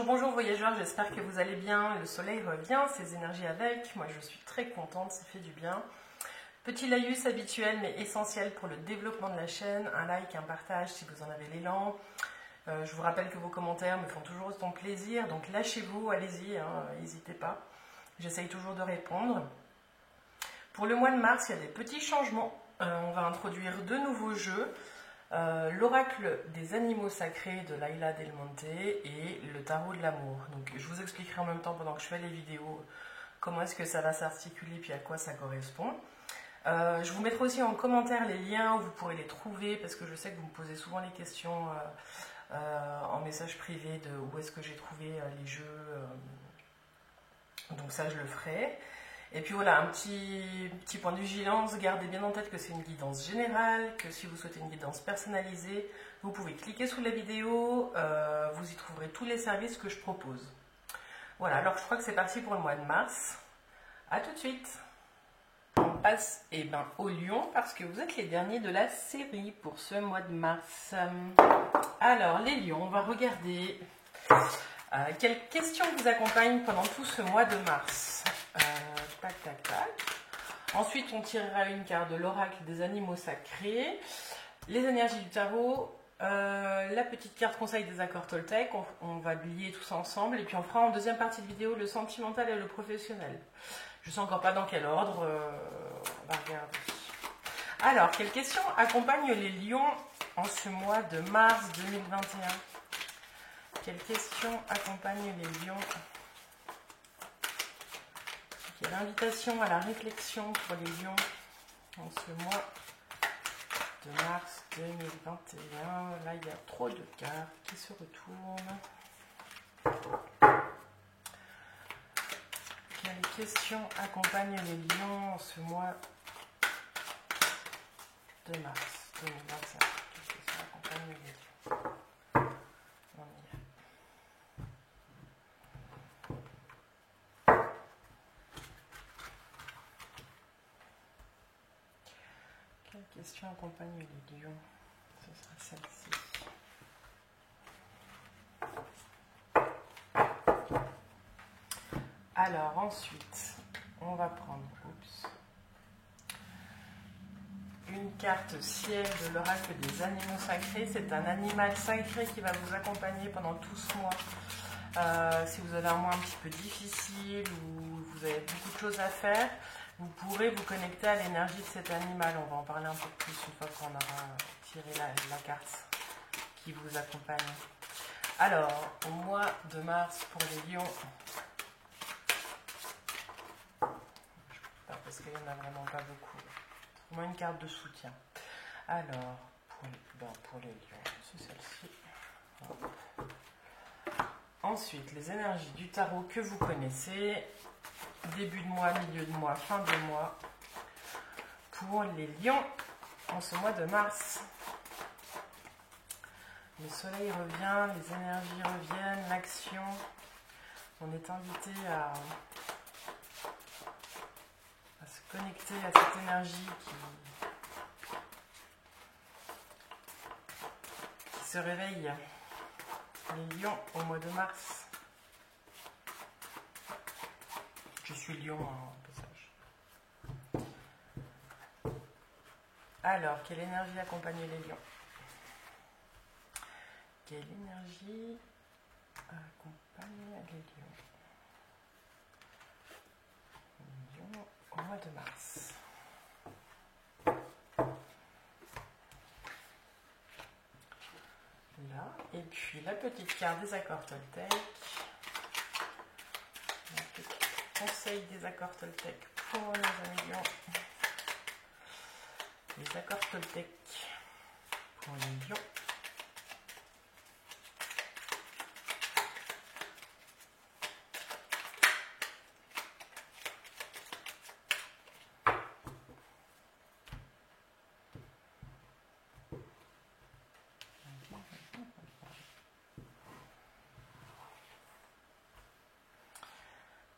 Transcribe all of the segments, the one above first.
bonjour voyageurs, j'espère que vous allez bien, le soleil revient, ses énergies avec, moi je suis très contente, ça fait du bien. Petit laïus habituel mais essentiel pour le développement de la chaîne, un like, un partage si vous en avez l'élan. Je vous rappelle que vos commentaires me font toujours autant plaisir, donc lâchez-vous, allez-y, n'hésitez pas. J'essaye toujours de répondre. Pour le mois de mars, il y a des petits changements. On va introduire deux nouveaux jeux. L'oracle des animaux sacrés de Laila Del Monte et le tarot de l'amour. Donc je vous expliquerai en même temps pendant que je fais les vidéos comment est-ce que ça va s'articuler puis à quoi ça correspond. Je vous mettrai aussi en commentaire les liens où vous pourrez les trouver parce que je sais que vous me posez souvent les questions en message privé de où est-ce que j'ai trouvé les jeux. Donc ça je le ferai. Et puis voilà, un petit point de vigilance, gardez bien en tête que c'est une guidance générale, que si vous souhaitez une guidance personnalisée, vous pouvez cliquer sous la vidéo, vous y trouverez tous les services que je propose. Voilà, alors je crois que c'est parti pour le mois de mars. A tout de suite. On passe au lion parce que vous êtes les derniers de la série pour ce mois de mars. Alors les lions, on va regarder quelles questions vous accompagnent pendant tout ce mois de mars. Tac, tac, tac. Ensuite, on tirera une carte de l'oracle des animaux sacrés, les énergies du tarot, la petite carte conseil des accords Toltec. On va lier tout ça ensemble et puis on fera en deuxième partie de vidéo le sentimental et le professionnel. Je ne sais encore pas dans quel ordre. On va regarder. Alors, quelles questions accompagnent les lions en ce mois de mars 2021? Quelles questions accompagnent les lions? Il y a l'invitation à la réflexion pour les lions en ce mois de mars 2021. Là, il y a trop de cartes qui se retournent. Quelles questions accompagnent les lions en ce mois de mars 2025? Quelles questions accompagnent les lions? Quelle question accompagne les lions? Ce sera celle-ci. Alors ensuite, on va prendre une carte ciel de l'oracle des animaux sacrés. C'est un animal sacré qui va vous accompagner pendant tout ce mois. Si vous avez un mois un petit peu difficile ou vous avez beaucoup de choses à faire, vous pourrez vous connecter à l'énergie de cet animal. On va en parler un peu plus une fois qu'on aura tiré la carte qui vous accompagne. Alors, au mois de mars pour les lions, parce qu'il n'y en a vraiment pas beaucoup. Au moins une carte de soutien. Alors, pour les lions, c'est celle-ci. Ensuite, les énergies du tarot que vous connaissez. Début de mois, milieu de mois, fin de mois. Pour les lions, en ce mois de mars. Le soleil revient, les énergies reviennent, l'action. On est invité à se connecter à cette énergie qui se réveille. Les lions au mois de mars. Je suis lion en passage. Alors, quelle énergie accompagne les lions? Quelle énergie accompagne les lions? Les lions au mois de mars. Là, et puis la petite carte des accords Toltec. Conseil des accords Toltec pour les amis lions. Les accords Toltec pour les lions.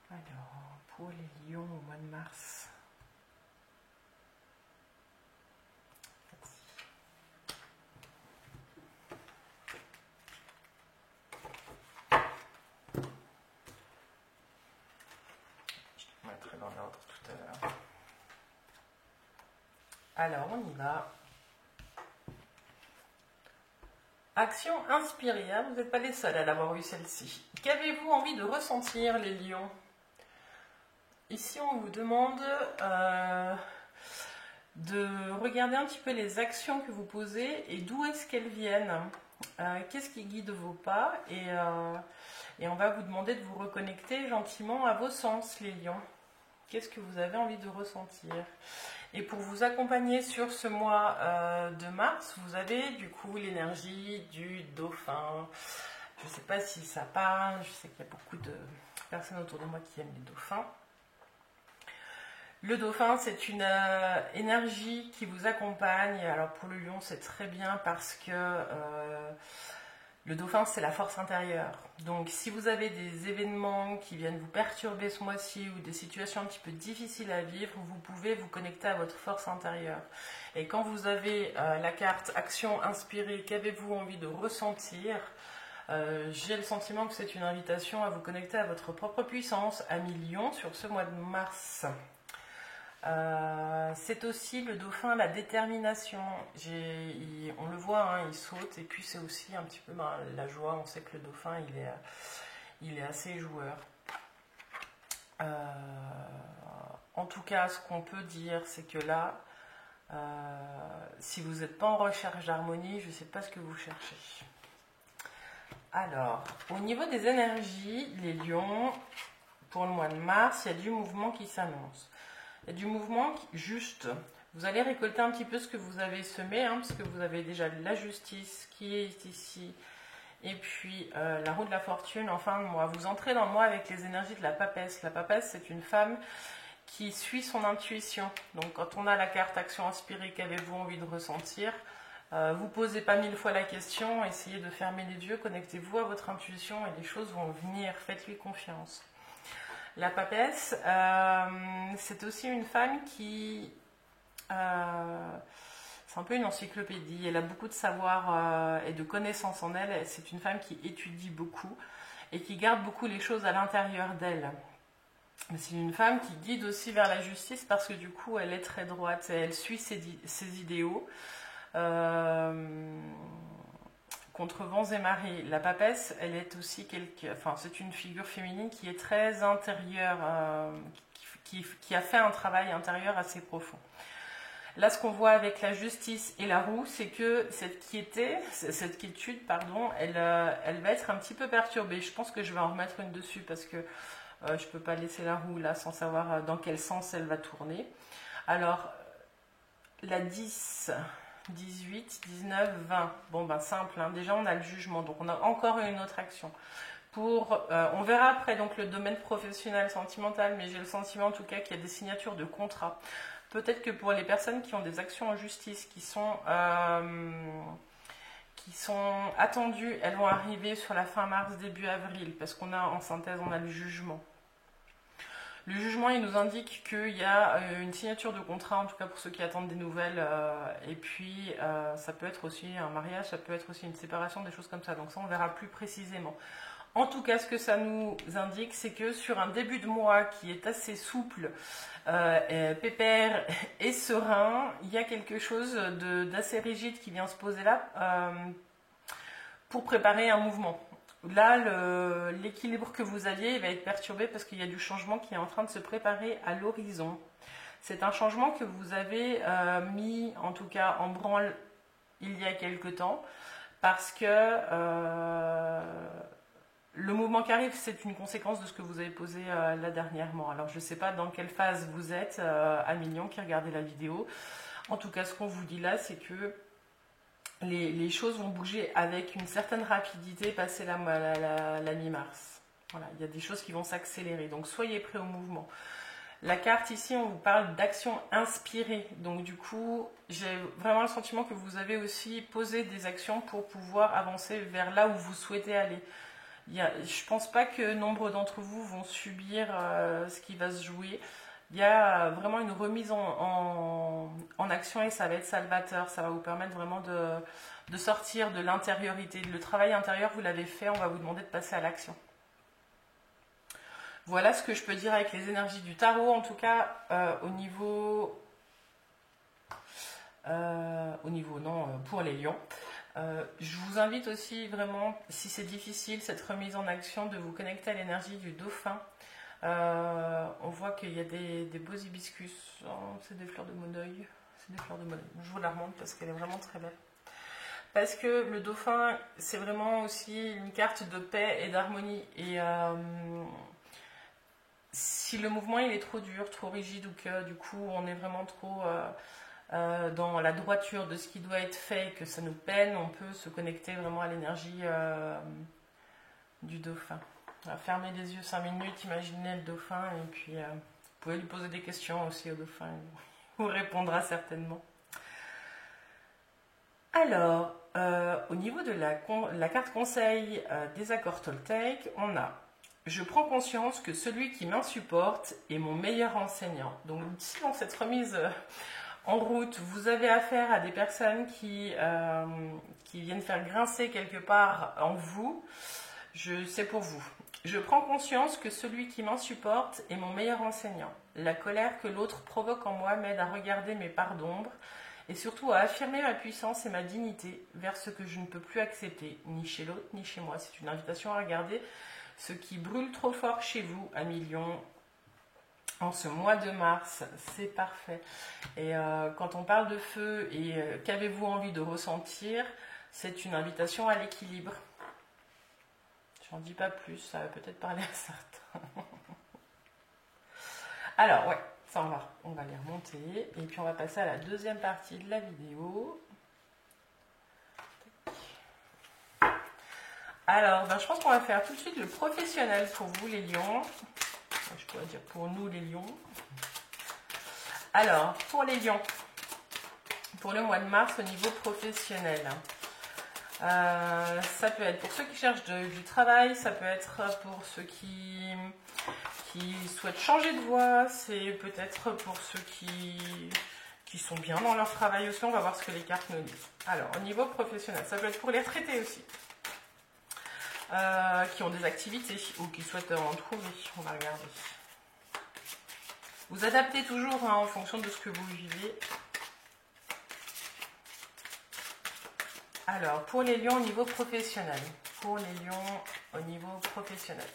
Alors, pour les lions au mois de mars. Alors, on y va. Action inspirée, hein, vous n'êtes pas les seuls à l'avoir eu celle-ci. Qu'avez-vous envie de ressentir, les lions? Ici, on vous demande de regarder un petit peu les actions que vous posez et d'où est-ce qu'elles viennent. Qu'est-ce qui guide vos pas et on va vous demander de vous reconnecter gentiment à vos sens, les lions. Qu'est-ce que vous avez envie de ressentir? Et pour vous accompagner sur ce mois de mars, vous avez du coup l'énergie du dauphin. Je ne sais pas si ça parle, je sais qu'il y a beaucoup de personnes autour de moi qui aiment les dauphins. Le dauphin, c'est une énergie qui vous accompagne. Alors pour le lion, c'est très bien parce que le dauphin, c'est la force intérieure. Donc si vous avez des événements qui viennent vous perturber ce mois-ci ou des situations un petit peu difficiles à vivre, vous pouvez vous connecter à votre force intérieure. Et quand vous avez la carte Action inspirée, qu'avez-vous envie de ressentir? J'ai le sentiment que c'est une invitation à vous connecter à votre propre puissance, amis lions, sur ce mois de mars. C'est aussi le dauphin, la détermination. On le voit, hein, il saute, et puis c'est aussi un petit peu la joie. On sait que le dauphin, il est assez joueur. En tout cas, ce qu'on peut dire, c'est que là, si vous n'êtes pas en recherche d'harmonie, je ne sais pas ce que vous cherchez. Alors, au niveau des énergies, les lions, pour le mois de mars, il y a du mouvement qui s'annonce. Il y a du mouvement juste. Vous allez récolter un petit peu ce que vous avez semé, hein, parce que vous avez déjà la justice qui est ici, et puis la roue de la fortune en fin de mois. Vous entrez dans le mois avec les énergies de la papesse. La papesse, c'est une femme qui suit son intuition. Donc quand on a la carte Action inspirée, qu'avez-vous envie de ressentir? Vous posez pas 1000 fois la question, essayez de fermer les yeux, connectez-vous à votre intuition et les choses vont venir, faites-lui confiance. La papesse, c'est aussi une femme qui... c'est un peu une encyclopédie, elle a beaucoup de savoir et de connaissances en elle. C'est une femme qui étudie beaucoup et qui garde beaucoup les choses à l'intérieur d'elle. C'est une femme qui guide aussi vers la justice parce que du coup elle est très droite et elle suit ses idéaux. Contre vents et marées. La papesse, elle est aussi c'est une figure féminine qui est très intérieure, qui a fait un travail intérieur assez profond. Là, ce qu'on voit avec la justice et la roue, c'est que cette quiétude, elle va être un petit peu perturbée. Je pense que je vais en remettre une dessus parce que je ne peux pas laisser la roue là sans savoir dans quel sens elle va tourner. Alors, la 10... 18, 19, 20. Bon, ben simple, hein. Déjà on a le jugement, donc on a encore une autre action. On verra après donc le domaine professionnel, sentimental, mais j'ai le sentiment en tout cas qu'il y a des signatures de contrats. Peut-être que pour les personnes qui ont des actions en justice qui sont attendues, elles vont arriver sur la fin mars, début avril, parce qu'on a en synthèse, on a le jugement. Le jugement, il nous indique qu'il y a une signature de contrat, en tout cas pour ceux qui attendent des nouvelles, et puis ça peut être aussi un mariage, ça peut être aussi une séparation, des choses comme ça. Donc ça, on verra plus précisément. En tout cas, ce que ça nous indique, c'est que sur un début de mois qui est assez souple, pépère et serein, il y a quelque chose d'assez rigide qui vient se poser là pour préparer un mouvement. Là, l'équilibre que vous aviez va être perturbé parce qu'il y a du changement qui est en train de se préparer à l'horizon. C'est un changement que vous avez mis, en tout cas, en branle il y a quelque temps, parce que le mouvement qui arrive, c'est une conséquence de ce que vous avez posé là dernièrement. Alors, je ne sais pas dans quelle phase vous êtes, à Mignon qui regardez la vidéo. En tout cas, ce qu'on vous dit là, c'est que les choses vont bouger avec une certaine rapidité passé la mi-mars. Voilà, il y a des choses qui vont s'accélérer, donc soyez prêts au mouvement. La carte ici, on vous parle d'action inspirée, donc du coup, j'ai vraiment le sentiment que vous avez aussi posé des actions pour pouvoir avancer vers là où vous souhaitez aller. Je ne pense pas que nombre d'entre vous vont subir ce qui va se jouer. Il y a vraiment une remise en action et ça va être salvateur. Ça va vous permettre vraiment de sortir de l'intériorité. Le travail intérieur, vous l'avez fait, on va vous demander de passer à l'action. Voilà ce que je peux dire avec les énergies du tarot. En tout cas, au niveau au niveau, non, pour les lions. Je vous invite aussi vraiment, si c'est difficile, cette remise en action, de vous connecter à l'énergie du dauphin. On voit qu'il y a des beaux hibiscus. Oh, c'est des fleurs de moneuil. C'est des fleurs de moneuil. Je vous la remonte parce qu'elle est vraiment très belle. Parce que le dauphin, c'est vraiment aussi une carte de paix et d'harmonie. Et si le mouvement il est trop dur, trop rigide, ou que du coup on est vraiment trop dans la droiture de ce qui doit être fait et que ça nous peine, on peut se connecter vraiment à l'énergie du dauphin. Fermez les yeux 5 minutes, imaginez le dauphin et puis vous pouvez lui poser des questions aussi au dauphin, il vous répondra certainement. Alors, au niveau de la carte conseil des accords Toltec, on a « Je prends conscience que celui qui m'insupporte est mon meilleur enseignant ». Donc si dans cette remise en route, vous avez affaire à des personnes qui viennent faire grincer quelque part en vous, c'est pour vous. Je prends conscience que celui qui m'insupporte est mon meilleur enseignant. La colère que l'autre provoque en moi m'aide à regarder mes parts d'ombre et surtout à affirmer ma puissance et ma dignité vers ce que je ne peux plus accepter, ni chez l'autre, ni chez moi. C'est une invitation à regarder ce qui brûle trop fort chez vous, amis lions, en ce mois de mars. C'est parfait. Et quand on parle de feu et qu'avez-vous envie de ressentir, c'est une invitation à l'équilibre. J'en dis pas plus, ça va peut-être parler à certains. Alors, ouais, ça on va les remonter. Et puis on va passer à la deuxième partie de la vidéo. Alors, je pense qu'on va faire tout de suite le professionnel pour vous les lions. Je pourrais dire pour nous les lions. Alors, pour les lions, pour le mois de mars au niveau professionnel. Ça peut être pour ceux qui cherchent du travail, ça peut être pour ceux qui souhaitent changer de voie, c'est peut-être pour ceux qui sont bien dans leur travail aussi. On va voir ce que les cartes nous disent. Alors, au niveau professionnel, ça peut être pour les retraités aussi, qui ont des activités ou qui souhaitent en trouver. On va regarder. Vous adaptez toujours en fonction de ce que vous vivez. Alors, pour les lions au niveau professionnel. Pour les lions au niveau professionnel.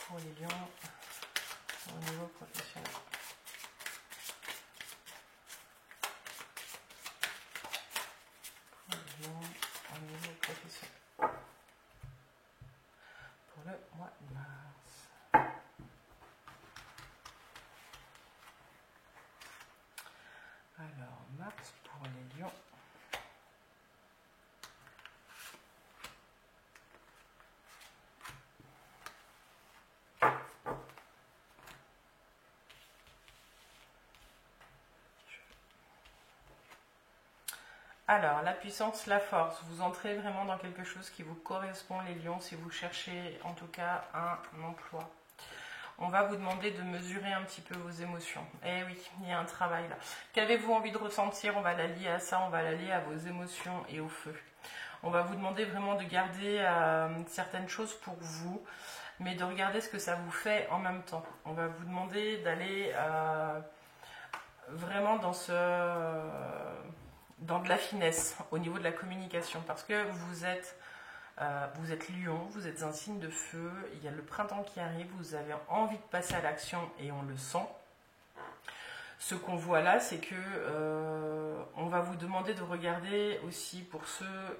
Pour les lions au niveau professionnel. Pour les lions au niveau professionnel. Pour le mois de mars. Alors, mars pour les lions. Alors, la puissance, la force. Vous entrez vraiment dans quelque chose qui vous correspond, les lions, si vous cherchez en tout cas un emploi. On va vous demander de mesurer un petit peu vos émotions. Eh oui, il y a un travail là. Qu'avez-vous envie de ressentir? On va la lier à ça, on va la lier à vos émotions et au feu. On va vous demander vraiment de garder certaines choses pour vous, mais de regarder ce que ça vous fait en même temps. On va vous demander d'aller vraiment dans de la finesse au niveau de la communication, parce que vous êtes lion, vous êtes un signe de feu, il y a le printemps qui arrive, vous avez envie de passer à l'action et on le sent. Ce qu'on voit là, c'est que on va vous demander de regarder aussi pour ceux,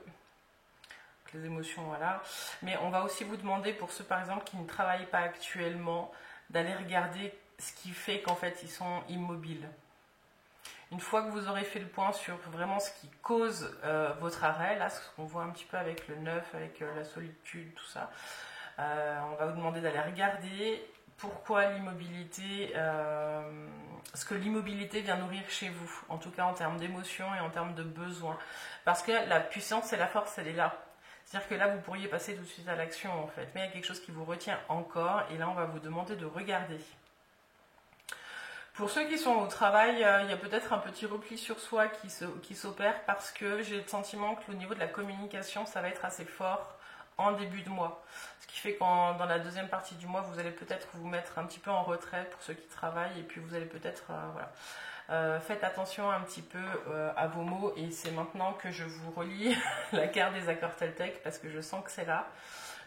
les émotions, voilà, mais on va aussi vous demander pour ceux par exemple qui ne travaillent pas actuellement, d'aller regarder ce qui fait qu'en fait ils sont immobiles. Une fois que vous aurez fait le point sur vraiment ce qui cause votre arrêt, là, ce qu'on voit un petit peu avec le 9, avec la solitude, tout ça, on va vous demander d'aller regarder pourquoi l'immobilité, ce que l'immobilité vient nourrir chez vous, en tout cas en termes d'émotions et en termes de besoins. Parce que la puissance et la force, elle est là. C'est-à-dire que là, vous pourriez passer tout de suite à l'action, en fait. Mais il y a quelque chose qui vous retient encore, et là, on va vous demander de regarder. Pour ceux qui sont au travail, il y a peut-être un petit repli sur soi qui s'opère parce que j'ai le sentiment que au niveau de la communication, ça va être assez fort en début de mois. Ce qui fait que dans la deuxième partie du mois, vous allez peut-être vous mettre un petit peu en retrait pour ceux qui travaillent et puis vous allez peut-être Faites attention un petit peu à vos mots et c'est maintenant que je vous relis la carte des accords Toltec parce que je sens que c'est là.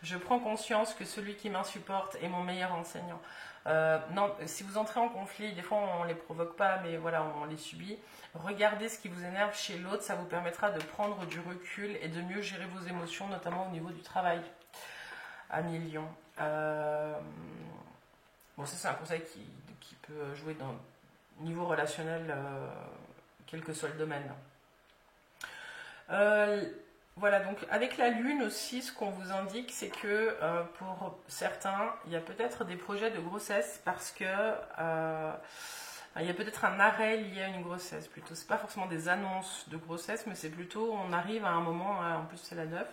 Je prends conscience que celui qui m'insupporte est mon meilleur enseignant. Non, si vous entrez en conflit, des fois on ne les provoque pas, mais voilà, on les subit. Regardez ce qui vous énerve chez l'autre, ça vous permettra de prendre du recul et de mieux gérer vos émotions, notamment au niveau du travail. Ami Lion. Bon, ça c'est un conseil qui peut jouer dans le niveau relationnel, quel que soit le domaine. Voilà, donc avec la lune aussi, ce qu'on vous indique, c'est que pour certains, il y a peut-être des projets de grossesse parce que il y a peut-être un arrêt lié à une grossesse plutôt. C'est pas forcément des annonces de grossesse, mais c'est plutôt on arrive à un moment, en plus c'est la 9.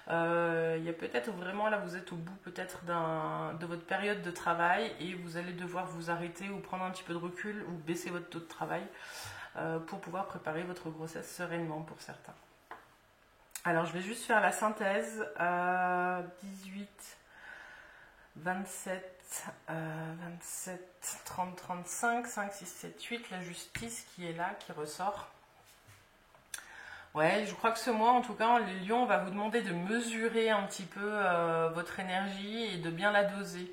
Il y a peut-être vraiment là vous êtes au bout peut-être de votre période de travail et vous allez devoir vous arrêter ou prendre un petit peu de recul ou baisser votre taux de travail pour pouvoir préparer votre grossesse sereinement pour certains. Alors je vais juste faire la synthèse. 18, 27, 27, 30, 35, 5, 6, 7, 8, la justice qui est là, qui ressort. Ouais, je crois que ce mois, en tout cas, les lions, on va vous demander de mesurer un petit peu votre énergie et de bien la doser.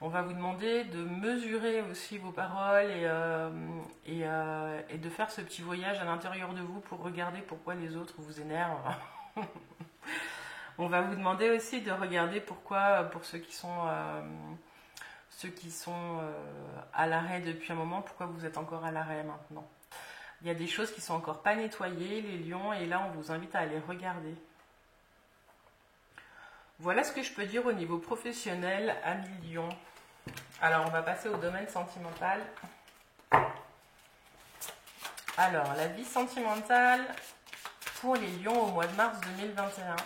On va vous demander de mesurer aussi vos paroles et de faire ce petit voyage à l'intérieur de vous pour regarder pourquoi les autres vous énervent. On va vous demander aussi de regarder pourquoi, pour ceux qui sont à l'arrêt depuis un moment, pourquoi vous êtes encore à l'arrêt maintenant. Il y a des choses qui sont encore pas nettoyées, les lions, et là on vous invite à aller regarder. Voilà ce que je peux dire au niveau professionnel, amis lions. Alors on va passer au domaine sentimental. Alors la vie sentimentale pour les lions au mois de mars 2021.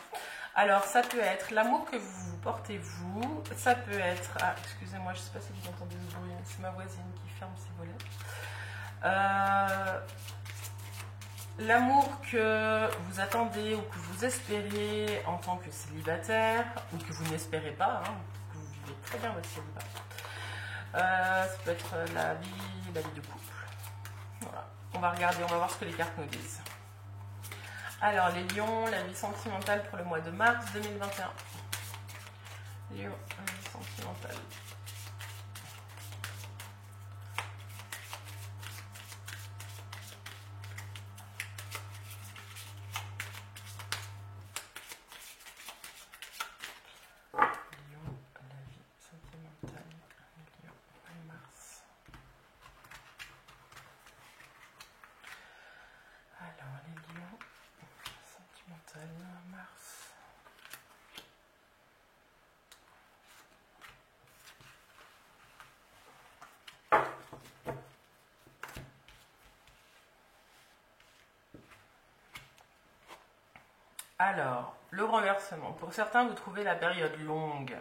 Alors ça peut être l'amour que vous portez vous, ça peut être... Ah excusez-moi, je ne sais pas si vous entendez ce bruit, c'est ma voisine qui ferme ses volets. L'amour que vous attendez ou que vous espérez en tant que célibataire ou que vous n'espérez pas, hein, que vous vivez très bien votre célibat. Ça peut être la vie de couple. Voilà. On va regarder, on va voir ce que les cartes nous disent. Alors les lions, la vie sentimentale pour le mois de mars 2021. Lions, la vie sentimentale. Alors, le renversement. Pour certains, vous trouvez la période longue.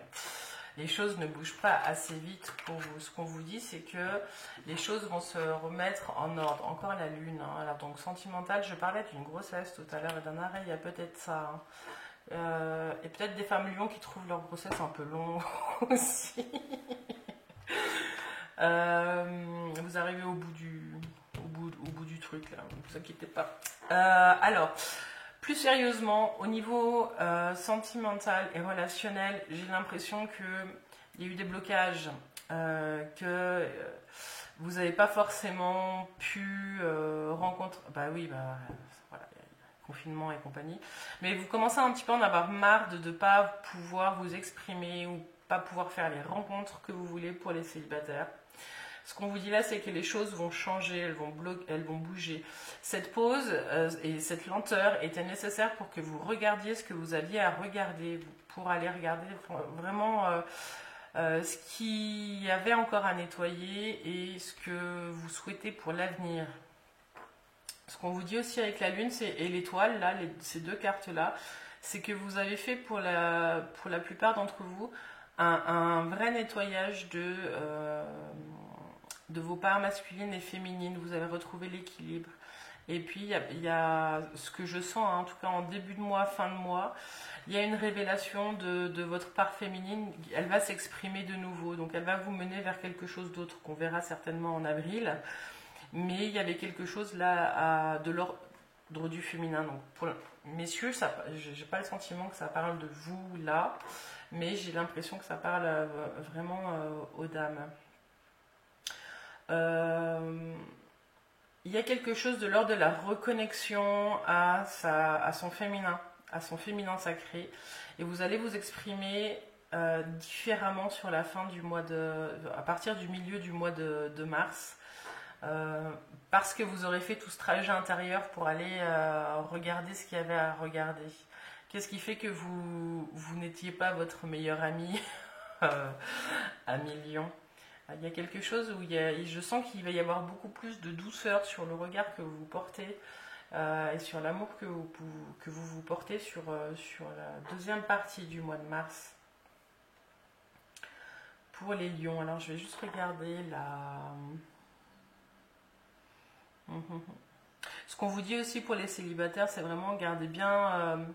Les choses ne bougent pas assez vite pour vous. Ce qu'on vous dit, c'est que les choses vont se remettre en ordre. Encore la lune. Hein. Alors, donc, sentimental, je parlais d'une grossesse tout à l'heure et d'un arrêt, il y a peut-être ça. Hein. Et peut-être des femmes lions qui trouvent leur grossesse un peu longue aussi. Vous arrivez au bout du truc, là. Ne vous inquiétez pas. Alors... Plus sérieusement, au niveau sentimental et relationnel, j'ai l'impression qu'il y a eu des blocages, que vous n'avez pas forcément pu rencontrer... Bah oui, voilà, confinement et compagnie. Mais vous commencez un petit peu à en avoir marre de ne pas pouvoir vous exprimer ou pas pouvoir faire les rencontres que vous voulez pour les célibataires. Ce qu'on vous dit là, c'est que les choses vont changer, elles vont bouger. Cette pause et cette lenteur étaient nécessaires pour que vous regardiez ce que vous aviez à regarder, pour aller regarder vraiment ce qu'il y avait encore à nettoyer et ce que vous souhaitez pour l'avenir. Ce qu'on vous dit aussi avec la lune et l'étoile, là, ces deux cartes-là, c'est que vous avez fait pour la plupart d'entre vous un vrai nettoyage de vos parts masculines et féminines, vous avez retrouvé l'équilibre. Et puis il y a ce que je sens, hein, en tout cas en début de mois, fin de mois, il y a une révélation de votre part féminine, elle va s'exprimer de nouveau, donc elle va vous mener vers quelque chose d'autre qu'on verra certainement en avril. mais il y avait quelque chose là de l'ordre du féminin. Donc pour messieurs, j'ai pas le sentiment que ça parle de vous là, mais j'ai l'impression que ça parle vraiment aux dames. Il y a quelque chose de l'ordre de la reconnexion à son féminin sacré, et vous allez vous exprimer différemment sur la fin du mois à partir du milieu du mois de mars, parce que vous aurez fait tout ce trajet intérieur pour aller regarder ce qu'il y avait à regarder. Qu'est-ce qui fait que vous n'étiez pas votre meilleur ami à millions? Il y a quelque chose où je sens qu'il va y avoir beaucoup plus de douceur sur le regard que vous portez et sur l'amour que vous portez sur la deuxième partie du mois de mars. Pour les lions, alors je vais juste regarder ce qu'on vous dit aussi pour les célibataires, c'est vraiment gardez bien,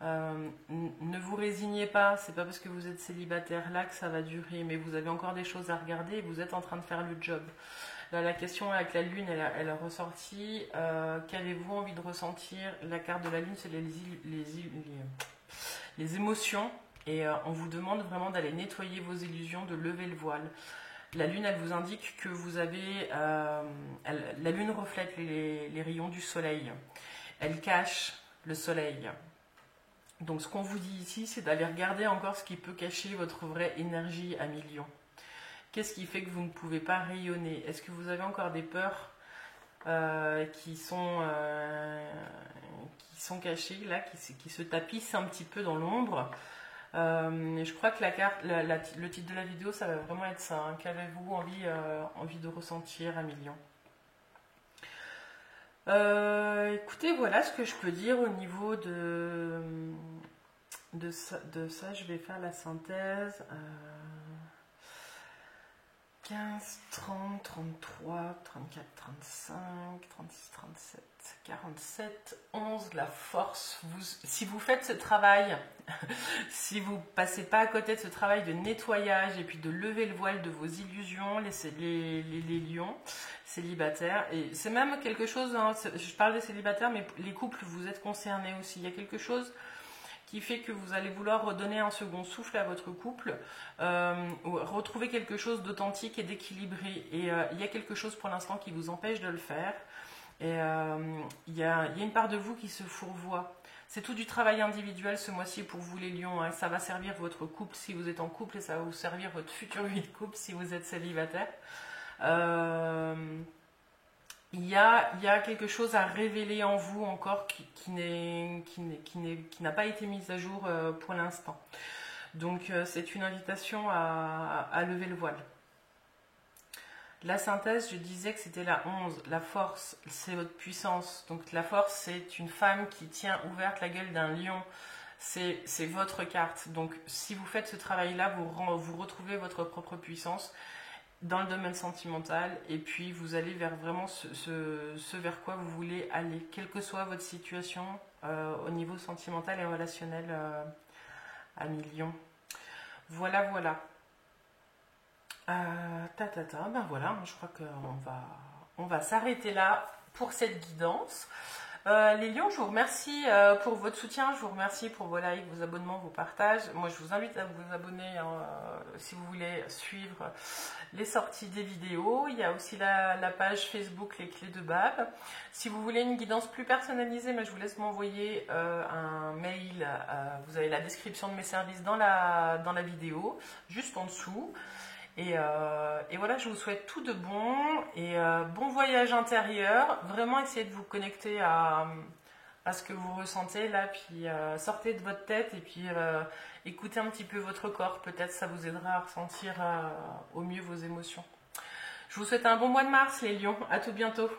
ne vous résignez pas, c'est pas parce que vous êtes célibataire là que ça va durer, mais vous avez encore des choses à regarder et vous êtes en train de faire le job. Là, la question avec la lune, elle a ressorti, qu'avez-vous envie de ressentir? La carte de la lune, c'est les émotions, et on vous demande vraiment d'aller nettoyer vos illusions, de lever le voile. La lune, elle vous indique que vous avez... la lune reflète les rayons du soleil. Elle cache le soleil. Donc ce qu'on vous dit ici, c'est d'aller regarder encore ce qui peut cacher votre vraie énergie à millions. Qu'est-ce qui fait que vous ne pouvez pas rayonner? Est-ce que vous avez encore des peurs qui sont cachées, là, qui se tapissent un petit peu dans l'ombre? Je crois que la carte, le titre de la vidéo, ça va vraiment être ça. Hein. Qu'avez-vous envie de ressentir à millions? Écoutez, voilà ce que je peux dire au niveau de ça. Je vais faire la synthèse. 15, 30, 33, 34, 35, 36, 37, 47, 11, la force. Si vous faites ce travail, si vous passez pas à côté de ce travail de nettoyage et puis de lever le voile de vos illusions, les lions célibataires, et c'est même quelque chose, hein, je parle des célibataires, mais les couples, vous êtes concernés aussi. Il y a quelque chose qui fait que vous allez vouloir redonner un second souffle à votre couple, retrouver quelque chose d'authentique et d'équilibré. Et il y a quelque chose pour l'instant qui vous empêche de le faire. Et il y a une part de vous qui se fourvoie. C'est tout du travail individuel ce mois-ci pour vous les lions. Hein. Ça va servir votre couple si vous êtes en couple et ça va vous servir votre future vie de couple si vous êtes célibataire. Il y a quelque chose à révéler en vous encore qui n'a pas été mise à jour pour l'instant. Donc c'est une invitation à lever le voile. La synthèse, je disais que c'était la 11. La force, c'est votre puissance. Donc la force, c'est une femme qui tient ouverte la gueule d'un lion. C'est votre carte. Donc si vous faites ce travail-là, vous retrouvez votre propre puissance dans le domaine sentimental, et puis vous allez vers vraiment ce vers quoi vous voulez aller, quelle que soit votre situation au niveau sentimental et relationnel à millions. Voilà, voilà. Ben voilà, je crois qu'on va s'arrêter là pour cette guidance. Les lions, je vous remercie pour votre soutien, je vous remercie pour vos likes, vos abonnements, vos partages. Moi, je vous invite à vous abonner si vous voulez suivre les sorties des vidéos. Il y a aussi la page Facebook Les Clés de Bab. Si vous voulez une guidance plus personnalisée, je vous laisse m'envoyer un mail. Vous avez la description de mes services dans la vidéo, juste en dessous. Et voilà, je vous souhaite tout de bon et bon voyage intérieur. Vraiment, essayez de vous connecter à ce que vous ressentez là, puis sortez de votre tête et puis écoutez un petit peu votre corps. Peut-être ça vous aidera à ressentir au mieux vos émotions. Je vous souhaite un bon mois de mars, les lions. À tout bientôt.